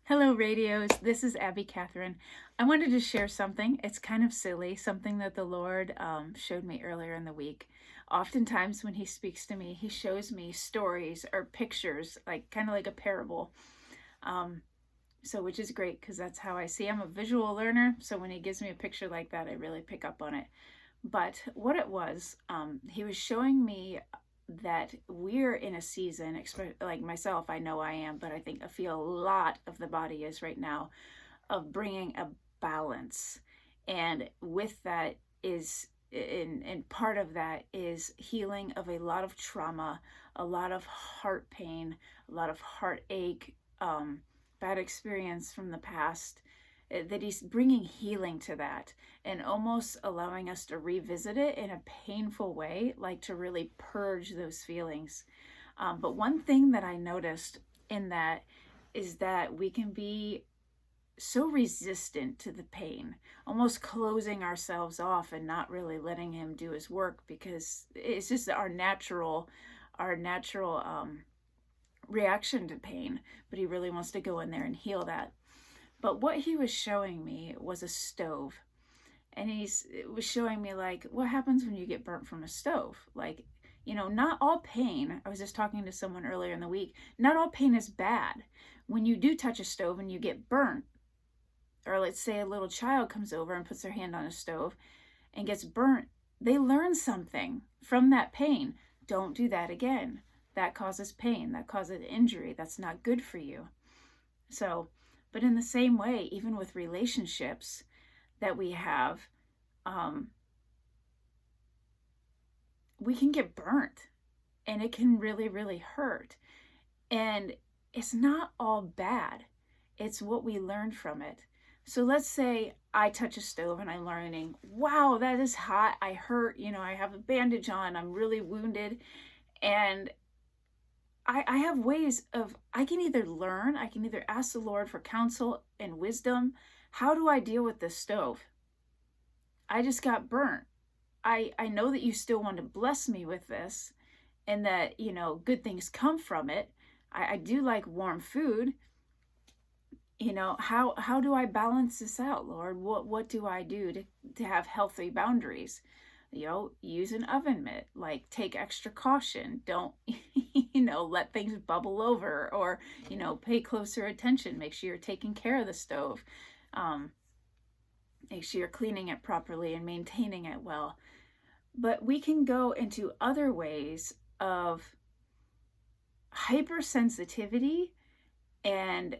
Hello, radios. This is Abby Catherine. I wanted to share something. It's kind of silly, something that the Lord showed me earlier in the week. Oftentimes, when He speaks to me, He shows me stories or pictures, like kind of like a parable. Um, which is great because that's how I see. I'm a visual learner, so when He gives me a picture like that, I really pick up on it. But what it was, He was showing me that we're in a season, like myself, I know I am, but I feel a lot of the body is right now, of bringing a balance. And with that is, and part of that is healing of a lot of trauma, a lot of heart pain, a lot of heartache, bad experience from the past, that He's bringing healing to that and almost allowing us to revisit it in a painful way, like to really purge those feelings. But one thing that I noticed in that is that we can be so resistant to the pain, almost closing ourselves off and not really letting Him do His work, because it's just our natural reaction to pain. But He really wants to go in there and heal that. But what He was showing me was a stove. And it was showing me, like, what happens when you get burnt from a stove. Like, not all pain, I was just talking to someone earlier in the week, not all pain is bad. When you do touch a stove and you get burnt, or let's say a little child comes over and puts their hand on a stove and gets burnt, they learn something from that pain. Don't do that again. That causes pain, that causes injury, that's not good for you. So, but in the same way, even with relationships that we have, we can get burnt, and it can really, really hurt. And it's not all bad, it's what we learn from it. So let's say I touch a stove and I'm learning, wow, that is hot, I hurt, I have a bandage on, I'm really wounded. And I have ways of, I can either ask the Lord for counsel and wisdom. How do I deal with this stove? I just got burnt. I know that you still want to bless me with this, and that, good things come from it. I do like warm food. How do I balance this out, Lord? What do I do to have healthy boundaries? Use an oven mitt, like take extra caution. Don't, let things bubble over, or, pay closer attention. Make sure you're taking care of the stove. Make sure you're cleaning it properly and maintaining it well. But we can go into other ways of hypersensitivity and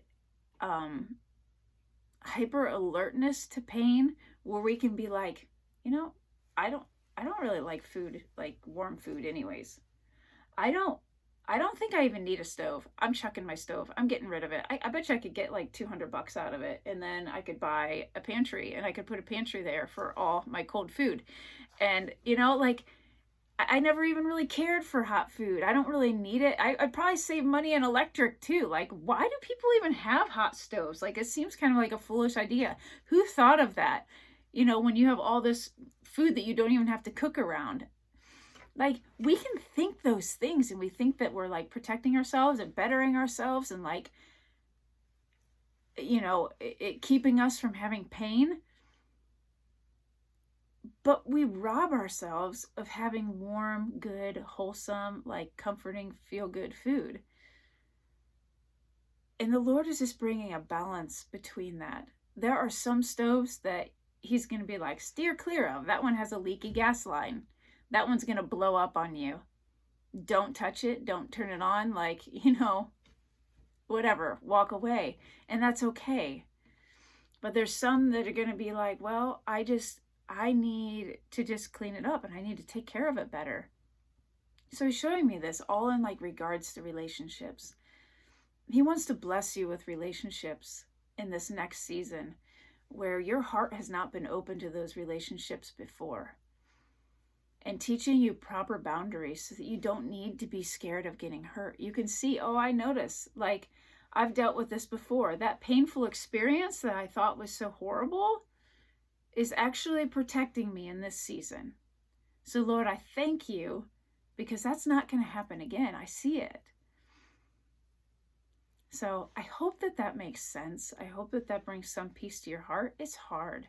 hyper alertness to pain, where we can be like, I don't really like food, like warm food anyways. I don't I don't think I even need a stove. I'm chucking my stove. I'm getting rid of it. I bet you I could get like $200 out of it, and then I could buy a pantry, and I could put a pantry there for all my cold food. And like, I never even really cared for hot food. I don't really need it. I'd probably save money in electric too. Like, why do people even have hot stoves? Like, it seems kind of like a foolish idea. Who thought of that? When you have all this food that you don't even have to cook around. Like, we can think those things, and we think that we're like protecting ourselves and bettering ourselves, and like, it keeping us from having pain. But we rob ourselves of having warm, good, wholesome, like comforting, feel good food. And the Lord is just bringing a balance between that. There are some stoves that He's going to be like, steer clear of. That one has a leaky gas line. That one's going to blow up on you. Don't touch it. Don't turn it on. Like, whatever. Walk away. And that's okay. But there's some that are going to be like, well, I need to just clean it up, and I need to take care of it better. So He's showing me this all in like regards to relationships. He wants to bless you with relationships in this next season, where your heart has not been open to those relationships before, and teaching you proper boundaries so that you don't need to be scared of getting hurt. You can see, oh, I notice, like, I've dealt with this before. That painful experience that I thought was so horrible is actually protecting me in this season. So Lord, I thank you, because that's not going to happen again. I see it. So I hope that that makes sense. I hope that that brings some peace to your heart. It's hard.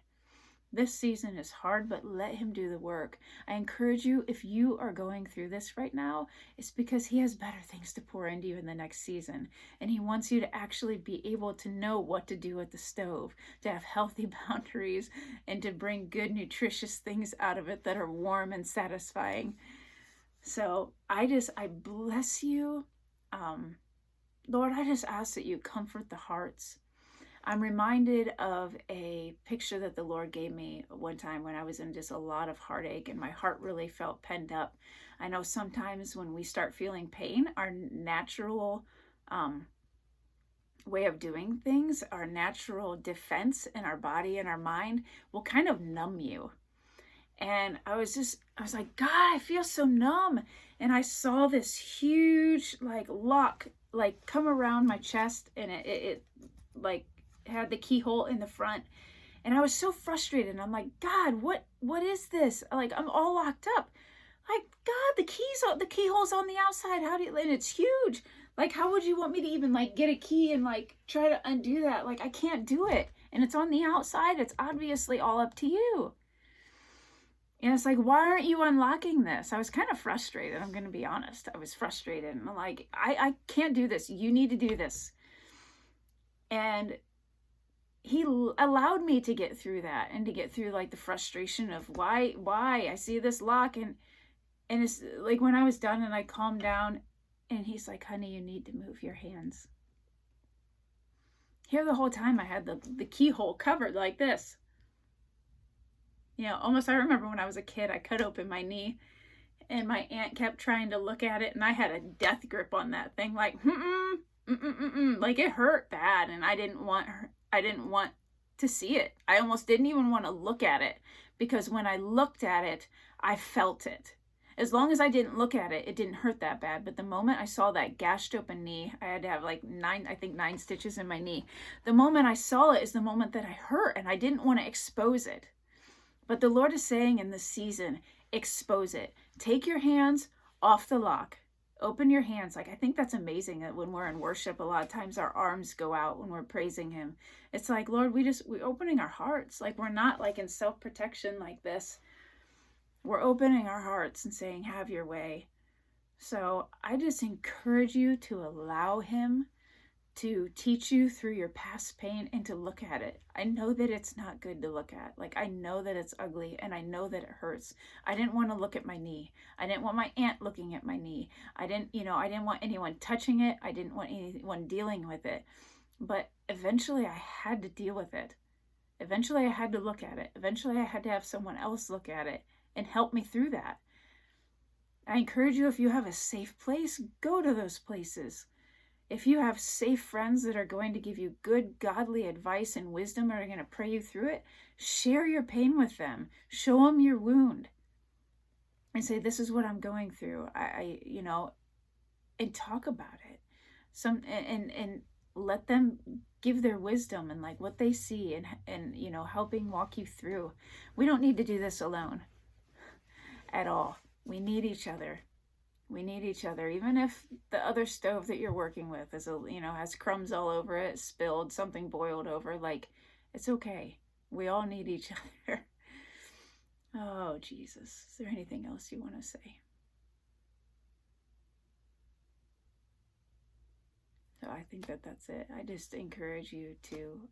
This season is hard, but let him do the work. I encourage you, if you are going through this right now, it's because he has better things to pour into you in the next season. And he wants you to actually be able to know what to do at the stove, to have healthy boundaries, and to bring good, nutritious things out of it that are warm and satisfying. So I bless you. Lord, I just ask that you comfort the hearts. I'm reminded of a picture that the Lord gave me one time when I was in just a lot of heartache and my heart really felt penned up. I know sometimes when we start feeling pain, our natural way of doing things, our natural defense in our body and our mind will kind of numb you. And I was like, God, I feel so numb. And I saw this huge lock come around my chest, and it had the keyhole in the front. And I was so frustrated. And I'm like, God, what is this? I'm all locked up. Like, God, the keyhole's on the outside. And it's huge. How would you want me to even get a key and try to undo that? I can't do it. And it's on the outside. It's obviously all up to you. And it's why aren't you unlocking this? I was kind of frustrated. I'm going to be honest. I was frustrated. And I'm like, I can't do this. You need to do this. And he allowed me to get through that and to get through the frustration of why I see this lock. And it's when I was done and I calmed down, and he's like, honey, you need to move your hands. Here the whole time I had the keyhole covered like this. Almost I remember when I was a kid, I cut open my knee and my aunt kept trying to look at it, and I had a death grip on that thing, it hurt bad, and I didn't want to see it. I almost didn't even want to look at it, because when I looked at it, I felt it. As long as I didn't look at it, it didn't hurt that bad. But the moment I saw that gashed open knee, I had to have 9 stitches in my knee. The moment I saw it is the moment that I hurt, and I didn't want to expose it. But the Lord is saying in this season, expose it. Take your hands off the lock. Open your hands. I think that's amazing that when we're in worship, a lot of times our arms go out when we're praising him. It's Lord, we're opening our hearts. We're not in self-protection like this. We're opening our hearts and saying, have your way. So I just encourage you to allow him to teach you through your past pain and to look at it. I know that it's not good to look at. I know that it's ugly, and I know that it hurts. I didn't want to look at my knee. I didn't want my aunt looking at my knee. I didn't want anyone touching it. I didn't want anyone dealing with it. But eventually I had to deal with it. Eventually I had to look at it. Eventually I had to have someone else look at it and help me through that. I encourage you, if you have a safe place, go to those places. If you have safe friends that are going to give you good, godly advice and wisdom, and are going to pray you through it, share your pain with them. Show them your wound. And say, this is what I'm going through. And talk about it. And let them give their wisdom and what they see, and helping walk you through. We don't need to do this alone at all. We need each other. We need each other. Even if the other stove that you're working with is has crumbs all over it, spilled, something boiled over, it's okay. We all need each other. Oh, Jesus. Is there anything else you want to say? So I think that's it. I just encourage you to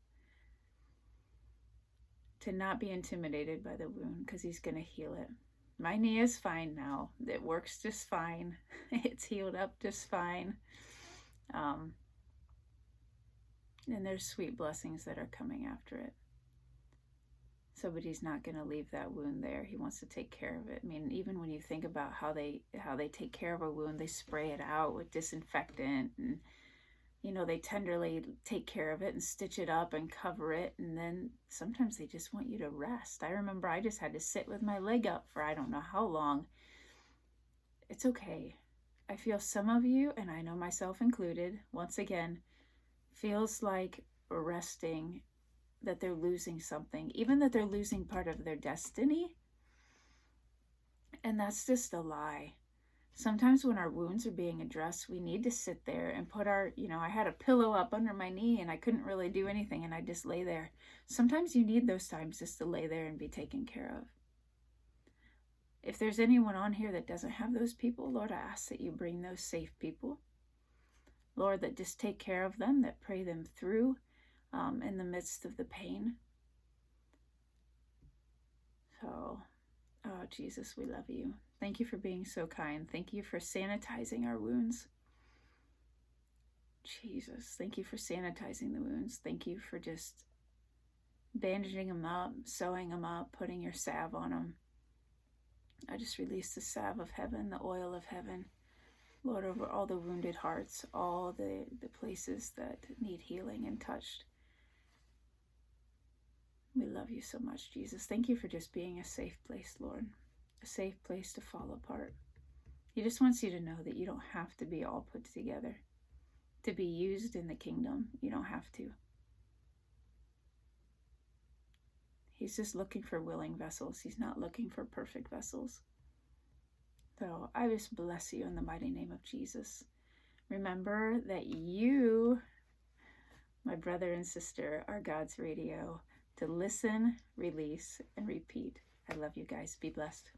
not be intimidated by the wound, because he's going to heal it. My knee is fine now. It works just fine. It's healed up just fine. And there's sweet blessings that are coming after it. So, but he's not going to leave that wound there. He wants to take care of it. I mean, even when you think about how they take care of a wound, they spray it out with disinfectant, and they tenderly take care of it and stitch it up and cover it. And then sometimes they just want you to rest. I remember I just had to sit with my leg up for I don't know how long. It's okay. I feel some of you, and I know myself included, once again, feels like resting, that they're losing something, even that they're losing part of their destiny. And that's just a lie. Sometimes when our wounds are being addressed, we need to sit there and put our, I had a pillow up under my knee and I couldn't really do anything and I just lay there. Sometimes you need those times just to lay there and be taken care of. If there's anyone on here that doesn't have those people, Lord, I ask that you bring those safe people. Lord, that just take care of them, that pray them through in the midst of the pain. So, oh, Jesus, we love you. Thank you for being so kind. Thank you for sanitizing our wounds. Jesus, thank you for sanitizing the wounds. Thank you for just bandaging them up, sewing them up, putting your salve on them. I just release the salve of heaven, the oil of heaven, Lord, over all the wounded hearts, all the places that need healing and touched. We love you so much, Jesus. Thank you for just being a safe place, Lord, a safe place to fall apart. He just wants you to know that you don't have to be all put together to be used in the kingdom. You don't have to. He's just looking for willing vessels. He's not looking for perfect vessels. So I just bless you in the mighty name of Jesus. Remember that you, my brother and sister, are God's radio to listen, release, and repeat. I love you guys. Be blessed.